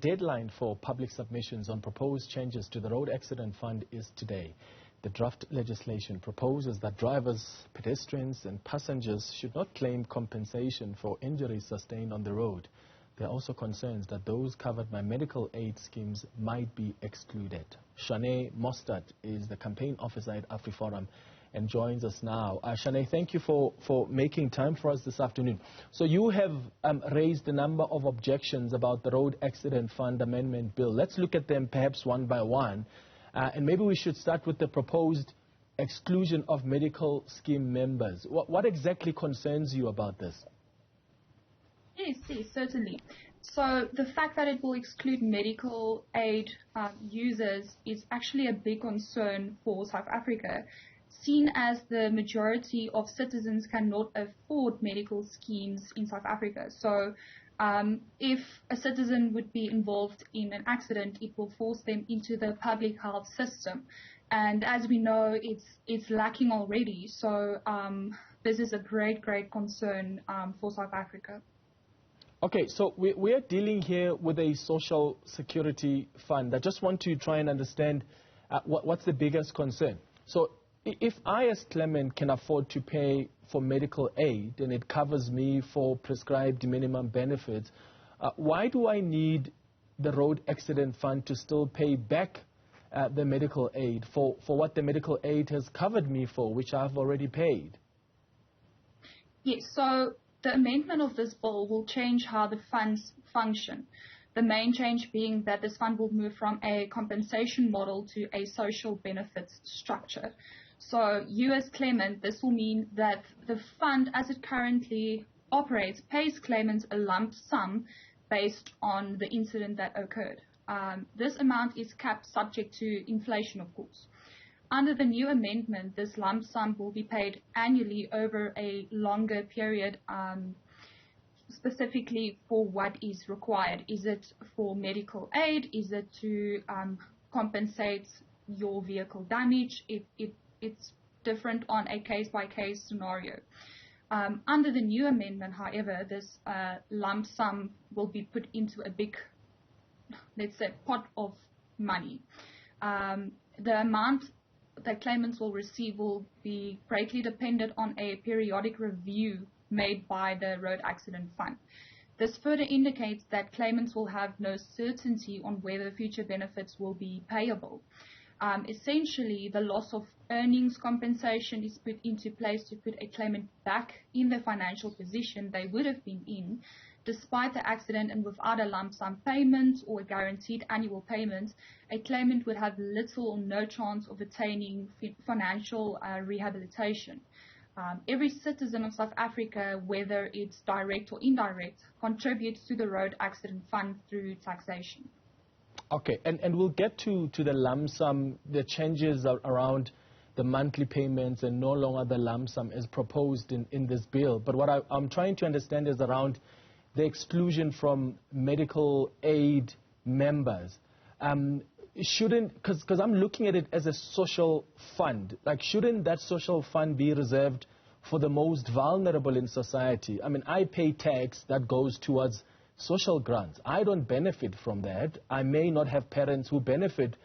deadline for public submissions on proposed changes to the Road Accident Fund is today. The draft legislation proposes that drivers, pedestrians and passengers should not claim compensation for injuries sustained on the road. There are also concerns that those covered by medical aid schemes might be excluded. Shanae Mostert is the campaign officer at AfriForum and joins us now. Shanae, thank you for making time for us this afternoon. So you have raised a number of objections about the Road Accident Fund Amendment Bill. Let's look at them perhaps one by one. And maybe we should start with the proposed exclusion of medical scheme members. What exactly concerns you about this? Yes, certainly. So the fact that it will exclude medical aid users is actually a big concern for South Africa, seen as the majority of citizens cannot afford medical schemes in South Africa. So if a citizen would be involved in an accident, it will force them into the public health system. And as we know, it's lacking already. So this is a great concern for South Africa. Okay, so we are dealing here with a social security fund. I just want to try and understand what's the biggest concern. So if I as Clement can afford to pay for medical aid and it covers me for prescribed minimum benefits, why do I need the Road Accident Fund to still pay back the medical aid for what the medical aid has covered me for, which I've already paid? Yes, so the amendment of this bill will change how the funds function. The main change being that this fund will move from a compensation model to a social benefits structure. So you as claimant, this will mean that the fund as it currently operates pays claimants a lump sum based on the incident that occurred. This amount is capped subject to inflation, of course. Under the new amendment, this lump sum will be paid annually over a longer period, specifically for what is required. Is it for medical aid? Is it to compensate your vehicle damage? It's different on a case-by-case scenario. Under the new amendment, however, this lump sum will be put into a big, let's say, pot of money. The amount that claimants will receive will be greatly dependent on a periodic review made by the Road Accident Fund. This further indicates that claimants will have no certainty on whether future benefits will be payable. Essentially, the loss of earnings compensation is put into place to put a claimant back in the financial position they would have been in, despite the accident, and without a lump sum payment or a guaranteed annual payment, a claimant would have little or no chance of attaining financial rehabilitation. Every citizen of South Africa, whether it's direct or indirect, contributes to the Road Accident Fund through taxation. Okay, and we'll get to the lump sum, the changes around the monthly payments and no longer the lump sum as proposed in this bill. But what I'm trying to understand is around the exclusion from medical aid members. Because I'm looking at it as a social fund, like shouldn't that social fund be reserved for the most vulnerable in society? I mean, I pay tax that goes towards social grants. I don't benefit from that. I may not have parents who benefit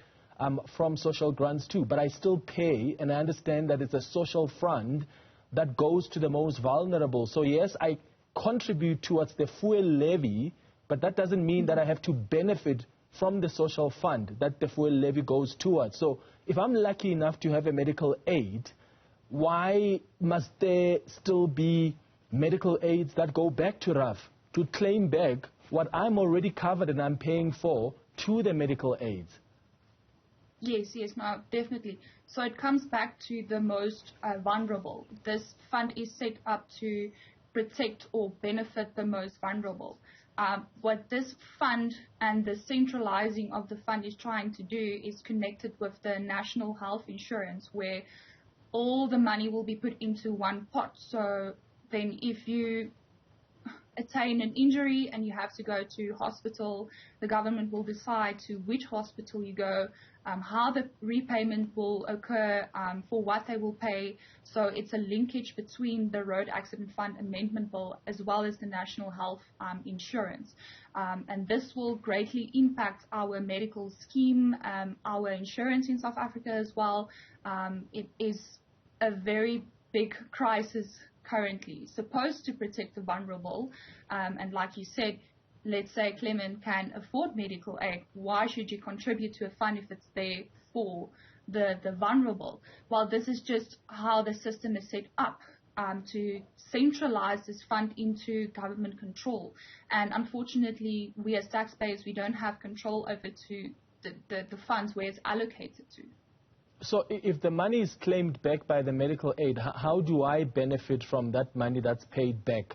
from social grants too, but I still pay, and I understand that it's a social fund that goes to the most vulnerable. So yes, I contribute towards the fuel levy, but that doesn't mean that I have to benefit from the social fund that the fuel levy goes towards. So if I'm lucky enough to have a medical aid, why must there still be medical aids that go back to RAF to claim back what I'm already covered and I'm paying for to the medical aids? Yes, no, definitely. So it comes back to the most vulnerable. This fund is set up to protect or benefit the most vulnerable. What this fund and the centralizing of the fund is trying to do is connected with the national health insurance, where all the money will be put into one pot. So then if you attain an injury and you have to go to hospital, the government will decide to which hospital you go, how the repayment will occur, for what they will pay. So it's a linkage between the Road Accident Fund Amendment Bill as well as the National Health Insurance. And this will greatly impact our medical scheme, our insurance in South Africa as well. It is a very big crisis currently, supposed to protect the vulnerable. And like you said, let's say Clement can afford medical aid. Why should you contribute to a fund if it's there for the vulnerable? Well, this is just how the system is set up, to centralize this fund into government control. And unfortunately, we as taxpayers, we don't have control over to the funds where it's allocated to. So if the money is claimed back by the medical aid, how do I benefit from that money that's paid back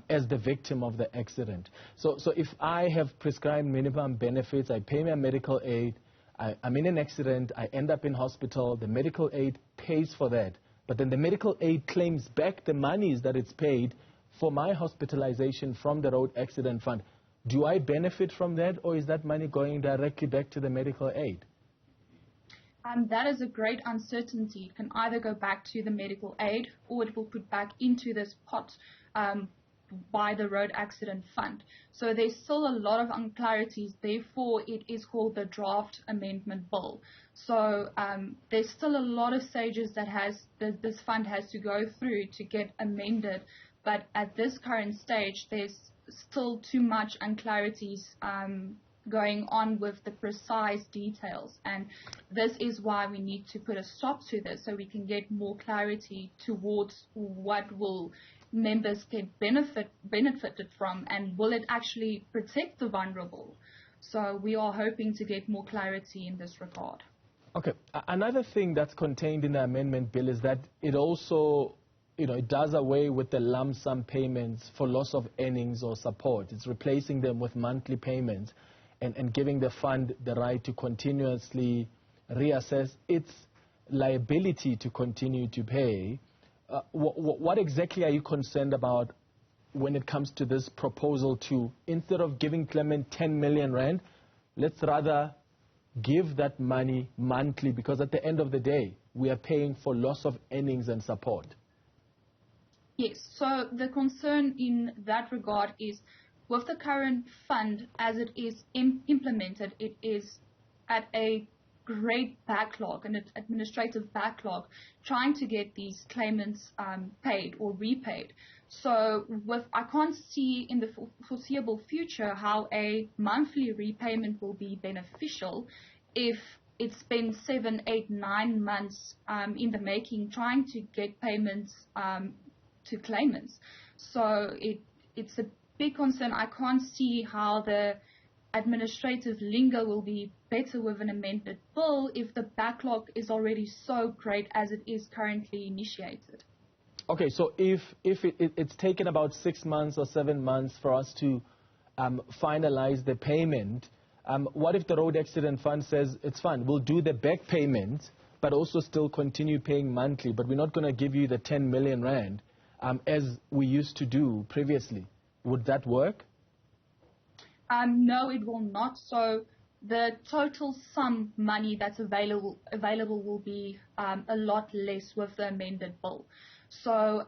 as the victim of the accident? So if I have prescribed minimum benefits, I pay my medical aid, I'm in an accident, I end up in hospital, the medical aid pays for that, but then the medical aid claims back the monies that it's paid for my hospitalization from the Road Accident Fund. Do I benefit from that, or is that money going directly back to the medical aid? That is a great uncertainty. It can either go back to the medical aid or it will put back into this pot by the Road Accident Fund. So there's still a lot of unclarities. Therefore, it is called the Draft Amendment Bill. So there's still a lot of stages that this fund has to go through to get amended. But at this current stage, there's still too much unclarities going on with the precise details, and this is why we need to put a stop to this so we can get more clarity towards what will members get benefited from, and will it actually protect the vulnerable. So we are hoping to get more clarity in this regard. Okay, another thing that's contained in the amendment bill is that it also, it does away with the lump sum payments for loss of earnings or support. It's replacing them with monthly payments, and giving the fund the right to continuously reassess its liability to continue to pay. What exactly are you concerned about when it comes to this proposal to, instead of giving Clement 10 million rand, let's rather give that money monthly, because at the end of the day, we are paying for loss of earnings and support? Yes, so the concern in that regard is, with the current fund as it is implemented, it is at a great backlog, an administrative backlog, trying to get these claimants paid or repaid. So I can't see in the foreseeable future how a monthly repayment will be beneficial if it's been 7, 8, 9 months in the making trying to get payments to claimants. So it's a big concern. I can't see how the administrative lingo will be better with an amended bill if the backlog is already so great as it is currently initiated. Okay, so if it's taken about 6 months or 7 months for us to finalize the payment, what if the Road Accident Fund says, it's fine, we'll do the back payment, but also still continue paying monthly, but we're not going to give you the 10 million rand as we used to do previously? Would that work? No, it will not. So the total sum money that's available will be a lot less with the amended bill. So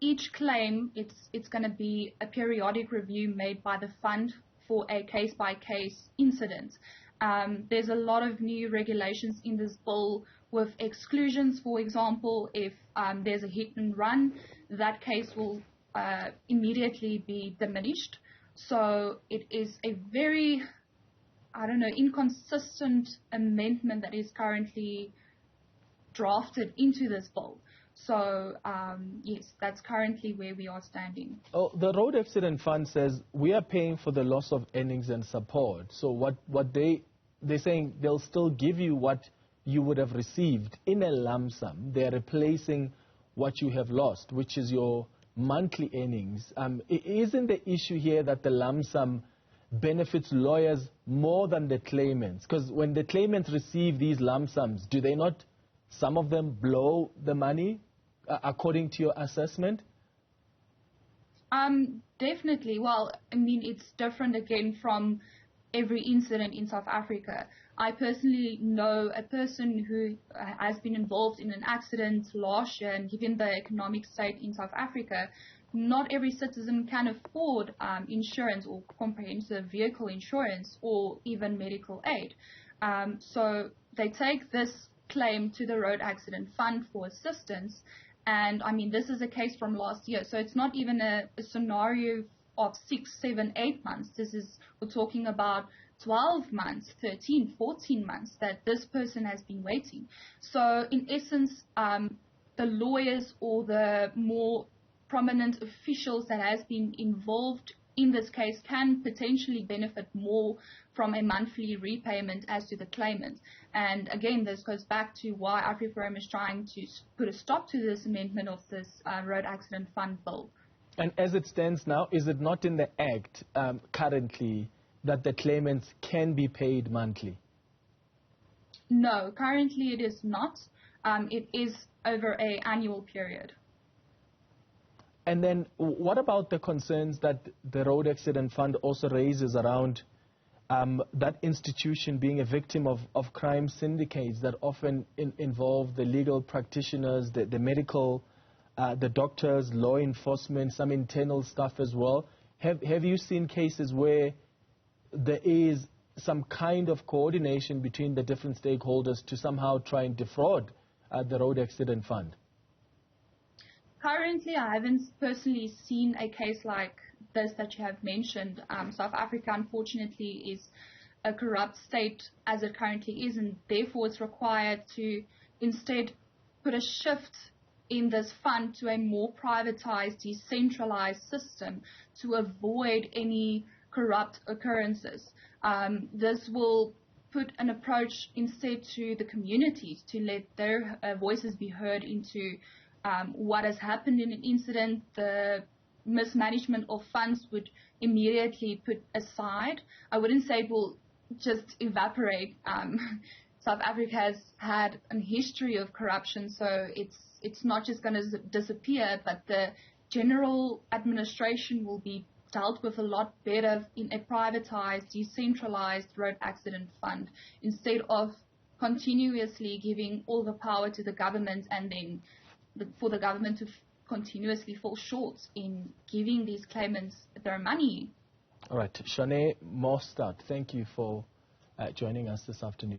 each claim, it's going to be a periodic review made by the fund for a case-by-case incident. There's a lot of new regulations in this bill with exclusions. For example, if there's a hit and run, that case will immediately be diminished. So it is a very, inconsistent amendment that is currently drafted into this bill. So, yes, that's currently where we are standing. Oh, the Road Accident Fund says we are paying for the loss of earnings and support. So what they're saying, they'll still give you what you would have received in a lump sum. They're replacing what you have lost, which is your monthly earnings. Isn't the issue here that the lump sum benefits lawyers more than the claimants? Because when the claimants receive these lump sums, do they not, some of them, blow the money according to your assessment? Definitely. Well, I mean, it's different again from every incident in South Africa. I personally know a person who has been involved in an accident last year, and given the economic state in South Africa, not every citizen can afford insurance or comprehensive vehicle insurance or even medical aid. So they take this claim to the Road Accident Fund for assistance. And I mean, this is a case from last year. So it's not even a scenario of 6, 7, 8 months. We're talking about 12 months, 13, 14 months that this person has been waiting. So in essence, the lawyers or the more prominent officials that has been involved in this case can potentially benefit more from a monthly repayment as to the claimant. And again, this goes back to why AfriForum is trying to put a stop to this amendment of this Road Accident Fund bill. And as it stands now, is it not in the Act currently that the claimants can be paid monthly? No, currently it is not. It is over an annual period. And then what about the concerns that the Road Accident Fund also raises around that institution being a victim of crime syndicates that often involve the legal practitioners, the medical, the doctors, law enforcement, some internal staff as well? Have you seen cases where there is some kind of coordination between the different stakeholders to somehow try and defraud the Road Accident Fund? Currently, I haven't personally seen a case like this that you have mentioned. South Africa, unfortunately, is a corrupt state as it currently is, and therefore it's required to instead put a shift in this fund to a more privatized, decentralized system to avoid any corrupt occurrences. This will put an approach instead to the communities to let their voices be heard into what has happened in an incident. The mismanagement of funds would immediately put aside. I wouldn't say it will just evaporate. South Africa has had a history of corruption, so it's not just going to disappear, but the general administration will be dealt with a lot better in a privatized, decentralized road accident fund instead of continuously giving all the power to the government and then for the government to continuously fall short in giving these claimants their money. All right. Shanae Mostert, thank you for joining us this afternoon.